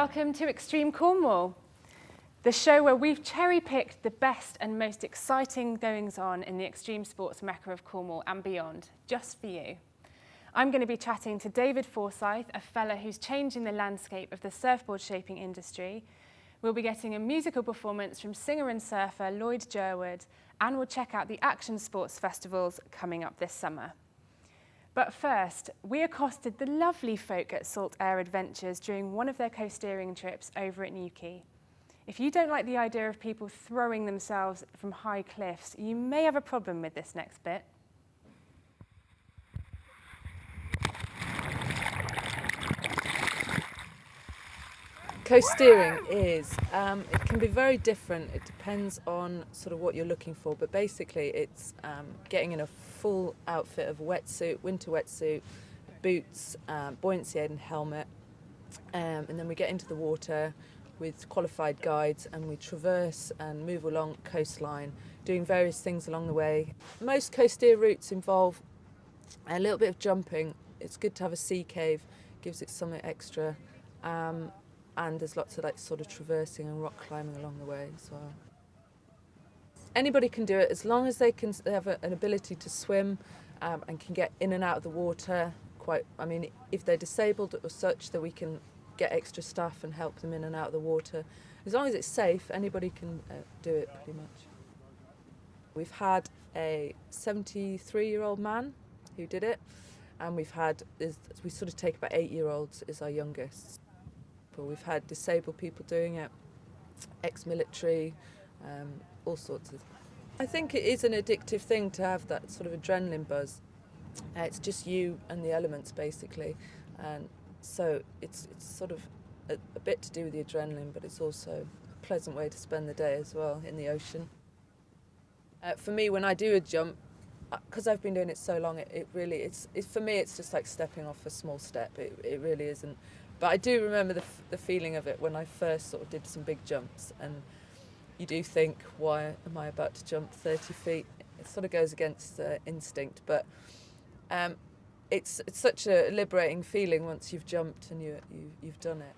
Welcome to Extreme Cornwall, the show where we've cherry-picked the best and most exciting goings-on in the extreme sports mecca of Cornwall and beyond, just for you. I'm going to be chatting to David Forsyth, a fella who's changing the landscape of the surfboard shaping industry. We'll be getting a musical performance from singer and surfer Lloyd Jerwood, and we'll check out the action sports festivals coming up this summer. But first, we accosted the lovely folk at Salt Air Adventures during one of their coasteering trips over at Newquay. If you don't like the idea of people throwing themselves from high cliffs, you may have a problem with this next bit. Coasteering is, it can be very different. It depends on sort of what you're looking for, but basically it's getting in a full outfit of wetsuit, winter wetsuit, boots, buoyancy aid and helmet, and then we get into the water with qualified guides and we traverse and move along coastline, doing various things along the way. Most coasteer routes involve a little bit of jumping. It's good to have a sea cave, gives it something extra. And there's lots of sort of traversing and rock climbing along the way as well. Anybody can do it as long as they have an ability to swim and can get in and out of the water. If they're disabled or such, that we can get extra staff and help them in and out of the water. As long as it's safe, anybody can do it pretty much. We've had a 73-year-old man who did it, and we sort of take about 8-year-olds as our youngest. We've had disabled people doing it, ex-military, all sorts of. I think it is an addictive thing to have that sort of adrenaline buzz. It's just you and the elements basically, and so it's sort of a bit to do with the adrenaline, but it's also a pleasant way to spend the day as well in the ocean. For me, when I do a jump, because I've been doing it so long, for me it's just like stepping off a small step. It really isn't. But I do remember the feeling of it when I first sort of did some big jumps, and you do think, why am I about to jump 30 feet? It sort of goes against instinct, but it's such a liberating feeling once you've jumped and you've done it.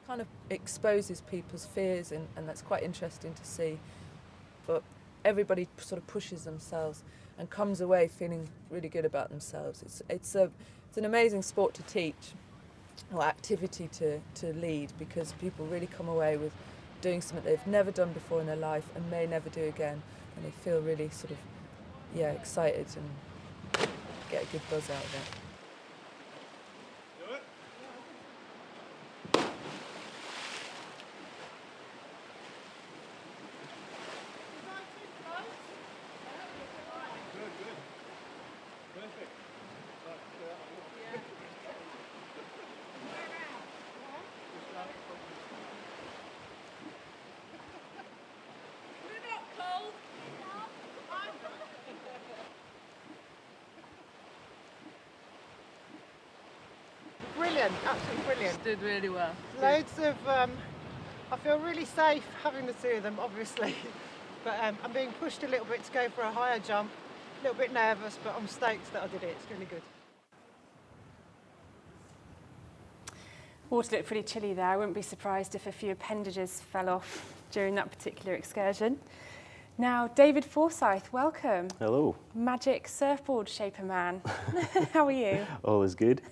Kind of exposes people's fears, and that's quite interesting to see. But everybody sort of pushes themselves and comes away feeling really good about themselves. It's an amazing sport to teach, or activity to lead, because people really come away with doing something they've never done before in their life and may never do again, and they feel really sort of excited and get a good buzz out of it. Brilliant, absolutely brilliant. Did really well. Loads of, I feel really safe having the two of them, obviously, but I'm being pushed a little bit to go for a higher jump. A little bit nervous, but I'm stoked that I did it. It's really good. Water looked pretty chilly there. I wouldn't be surprised if a few appendages fell off during that particular excursion. Now, David Forsyth, welcome. Hello. Magic surfboard shaper man. How are you? All is good.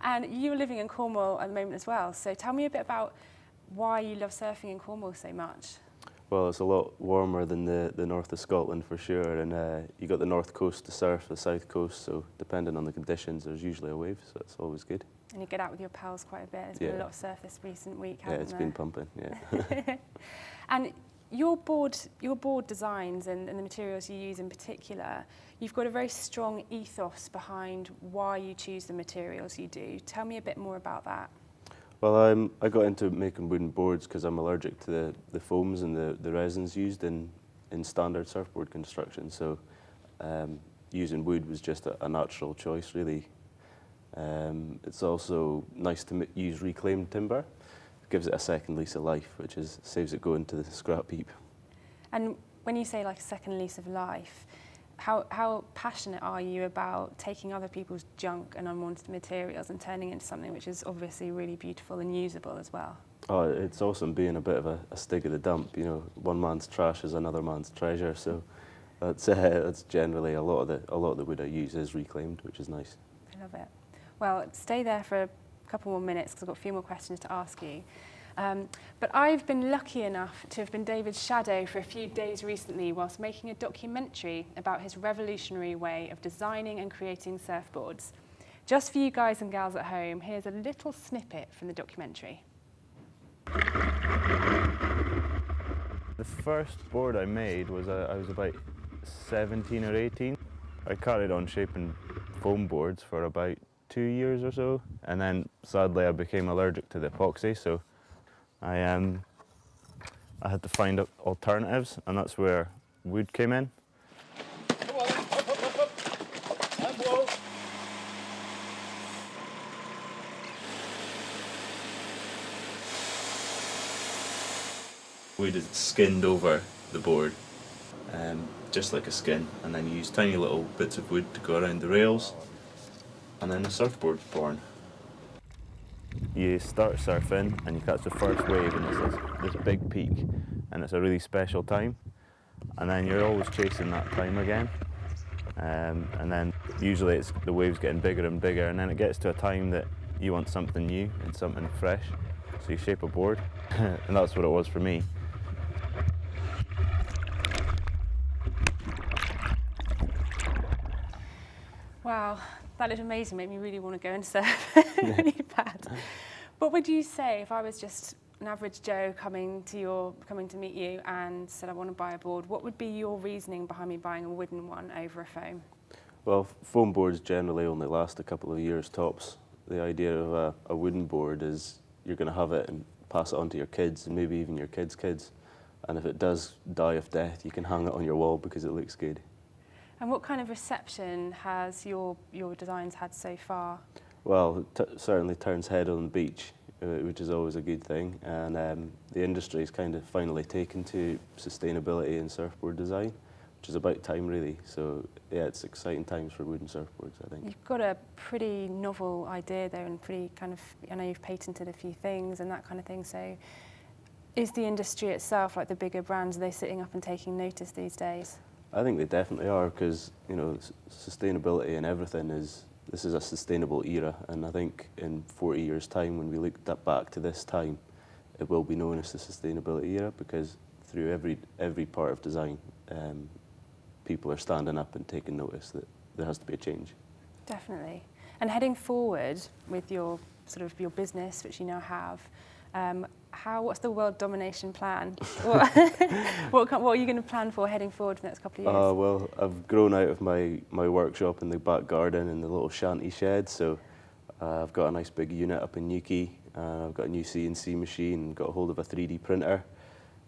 And you're living in Cornwall at the moment as well, so tell me a bit about why you love surfing in Cornwall so much. Well, it's a lot warmer than the north of Scotland for sure, and you got the north coast to surf, the south coast, so depending on the conditions there's usually a wave, so it's always good. And you get out with your pals quite a bit. There's been a lot of surf this recent week, hasn't there? Yeah, it's been pumping, yeah. And your board designs and the materials you use in particular, you've got a very strong ethos behind why you choose the materials you do. Tell me a bit more about that. Well, I got into making wooden boards because I'm allergic to the foams and the resins used in standard surfboard construction, so using wood was just a natural choice, really. It's also nice to use reclaimed timber. It gives it a second lease of life, which saves it going to the scrap heap. And when you say like a second lease of life, how passionate are you about taking other people's junk and unwanted materials and turning it into something which is obviously really beautiful and usable as well? Oh, it's awesome being a bit of a stig of the dump. You know, one man's trash is another man's treasure. So that's generally a lot of the wood I use is reclaimed, which is nice. I love it. Well, stay there for a couple more minutes because I've got a few more questions to ask you. But I've been lucky enough to have been David's shadow for a few days recently whilst making a documentary about his revolutionary way of designing and creating surfboards. Just for you guys and gals at home, here's a little snippet from the documentary. The first board I made was I was about 17 or 18. I carried on shaping foam boards for about 2 years or so, and then sadly I became allergic to the epoxy, so I had to find alternatives, and that's where wood came in. Come on, up, and blow. Wood is skinned over the board, just like a skin, and then you use tiny little bits of wood to go around the rails, and then the surfboard's born. You start surfing and you catch the first wave, and it's this big peak, and it's a really special time, and then you're always chasing that time again, and then usually it's the waves getting bigger and bigger, and then it gets to a time that you want something new and something fresh, so you shape a board, and that's what it was for me. Wow, that is amazing. Made me really want to go and surf really bad. What would you say if I was just an average Joe coming to meet you and said I want to buy a board? What would be your reasoning behind me buying a wooden one over a foam? Well, foam boards generally only last a couple of years tops. The idea of a wooden board is you're going to have it and pass it on to your kids and maybe even your kids' kids. And if it does die of death, you can hang it on your wall because it looks good. And what kind of reception has your designs had so far? Well, it certainly turns head on the beach, which is always a good thing. And the industry's kind of finally taken to sustainability in surfboard design, which is about time really. So yeah, it's exciting times for wooden surfboards, I think. You've got a pretty novel idea there and pretty kind of, I know you've patented a few things and that kind of thing. So is the industry itself, like the bigger brands, are they sitting up and taking notice these days? I think they definitely are because, you know, sustainability and everything this is a sustainable era, and I think in 40 years' time, when we look back to this time, it will be known as the sustainability era because through every part of design, people are standing up and taking notice that there has to be a change. Definitely. And heading forward with your business, which you now have, what's the world domination plan? What are you going to plan for heading forward for the next couple of years? Well, I've grown out of my workshop in the back garden in the little shanty shed, so I've got a nice big unit up in Newquay. I've got a new CNC machine, got a hold of a 3D printer.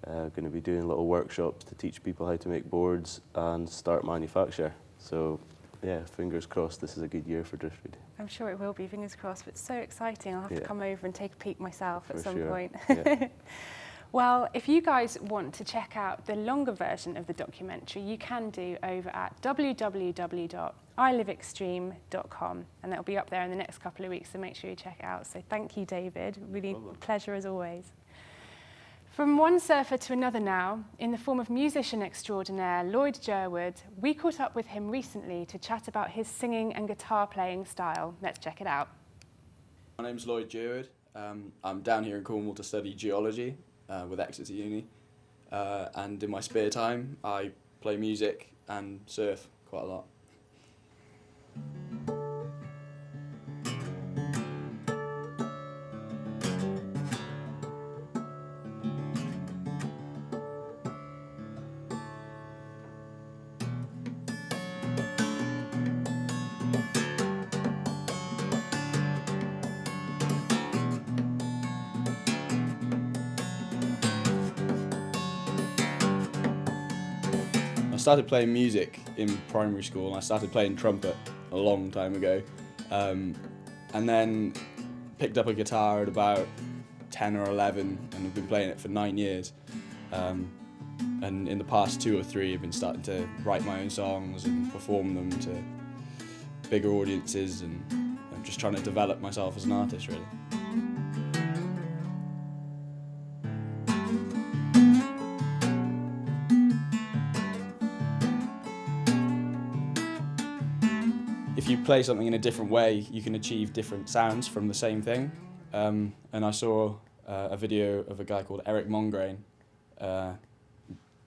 Going to be doing little workshops to teach people how to make boards and start manufacture. So yeah, fingers crossed this is a good year for Driftwood. I'm sure it will be, fingers crossed, but it's so exciting. I'll have to come over and take a peek myself at some point. Yeah. Well, if you guys want to check out the longer version of the documentary, you can do over at www.iliveextreme.com, and that'll be up there in the next couple of weeks, so make sure you check it out. So thank you, David. Really a pleasure as always. From one surfer to another now, in the form of musician extraordinaire Lloyd Jerwood, we caught up with him recently to chat about his singing and guitar playing style. Let's check it out. My name's Lloyd Jerwood. I'm down here in Cornwall to study geology with Exeter Uni. And in my spare time, I play music and surf quite a lot. I started playing music in primary school, and I started playing trumpet a long time ago, and then picked up a guitar at about 10 or 11 and have been playing it for 9 years. And in the past 2 or 3, I've been starting to write my own songs and perform them to bigger audiences, and I'm just trying to develop myself as an artist, really. If you play something in a different way, you can achieve different sounds from the same thing. And I saw a video of a guy called Eric Mongrain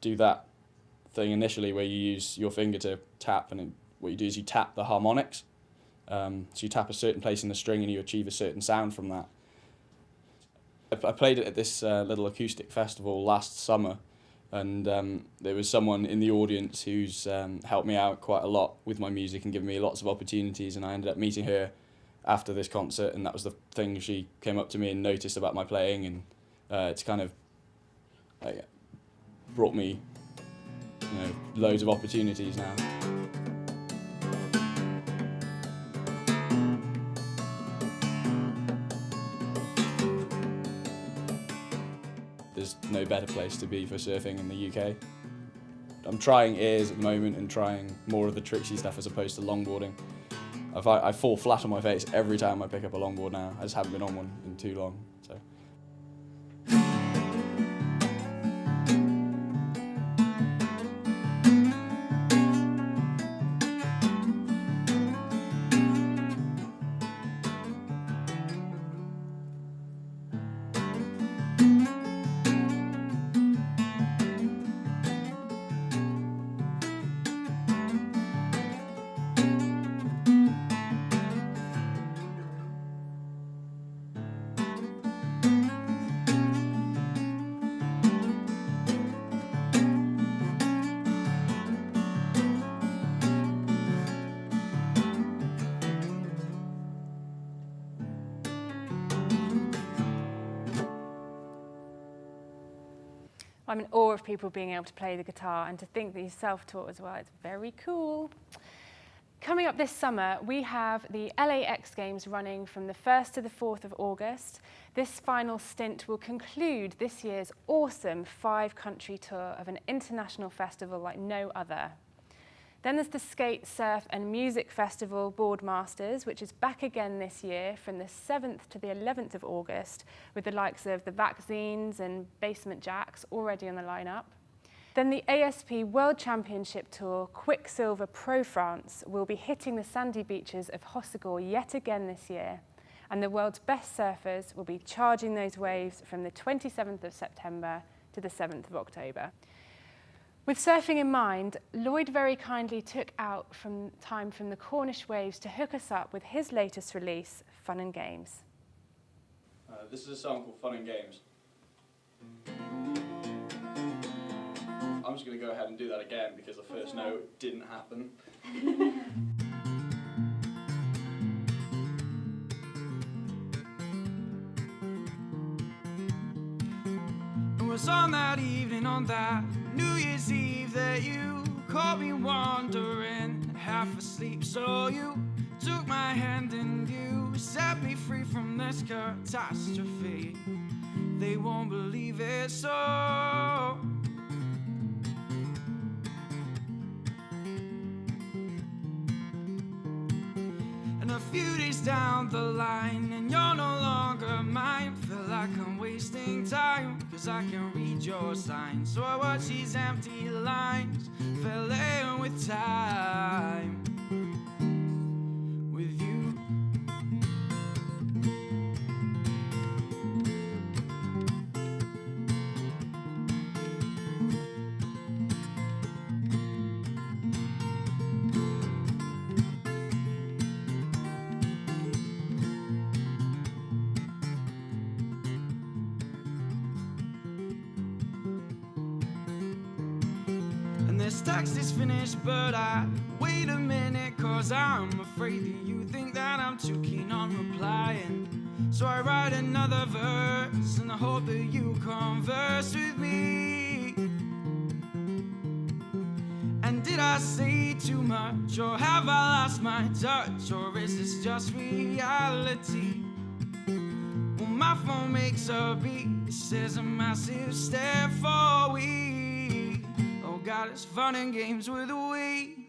do that thing initially where you use your finger to tap, and what you do is you tap the harmonics. So you tap a certain place in the string and you achieve a certain sound from that. I played it at this little acoustic festival last summer, and there was someone in the audience who's helped me out quite a lot with my music and given me lots of opportunities, and I ended up meeting her after this concert, and that was the thing she came up to me and noticed about my playing, and it's kind of brought me, loads of opportunities now. There's no better place to be for surfing in the UK. I'm trying airs at the moment and trying more of the tricksy stuff as opposed to longboarding. I fall flat on my face every time I pick up a longboard now. I just haven't been on one in too long. So. I'm in awe of people being able to play the guitar, and to think that he's self-taught as well. It's very cool. Coming up this summer, we have the LA X Games running from the 1st to the 4th of August. This final stint will conclude this year's awesome 5-country tour of an international festival like no other. Then there's the Skate, Surf and Music Festival Boardmasters, which is back again this year from the 7th to the 11th of August, with the likes of the Vaccines and Basement Jacks already on the lineup. Then the ASP World Championship Tour Quicksilver Pro France will be hitting the sandy beaches of Hossegor yet again this year, and the world's best surfers will be charging those waves from the 27th of September to the 7th of October. With surfing in mind, Lloyd very kindly took out time from the Cornish waves to hook us up with his latest release, Fun and Games. This is a song called Fun and Games. I'm just going to go ahead and do that again because the first note didn't happen. It was on that evening, on that New Year's Eve, that you caught me wandering, half asleep. So you took my hand and you set me free from this catastrophe. They won't believe it, so and a few days down the line, and you're no longer mine. Feel like I'm wasting time, cause I can read your signs. So I watch these empty lines fill in with time. With you. This text is finished, but I wait a minute, cause I'm afraid that you think that I'm too keen on replying. So I write another verse in the hope that you converse with me. And did I say too much, or have I lost my touch, or is this just reality? Well, my phone makes a beat, it says a massive step forward. got us fun and games with a we.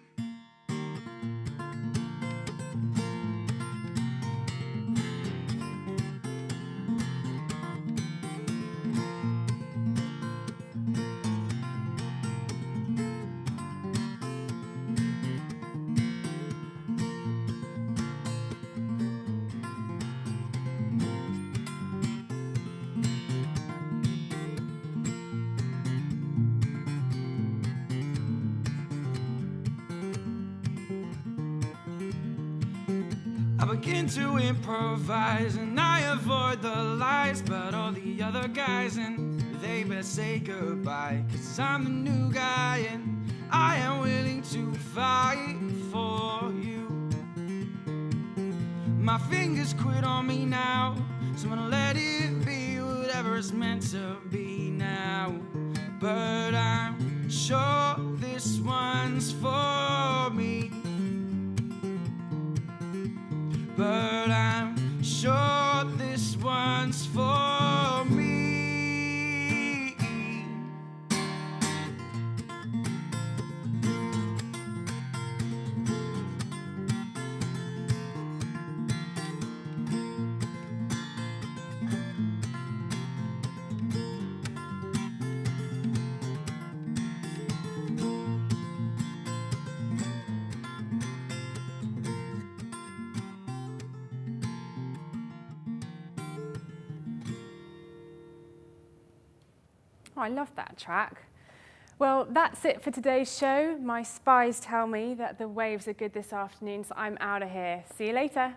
I begin to improvise and I avoid the lies, but all the other guys and they best say goodbye, 'cause I'm the new guy and I am willing to fight for you. My fingers quit on me now, so I'm gonna let it be whatever it's meant to be now. But I'm sure this one's for me. But I'm sure this one's for me. Oh, I love that track. Well, that's it for today's show. My spies tell me that the waves are good this afternoon, so I'm out of here. See you later.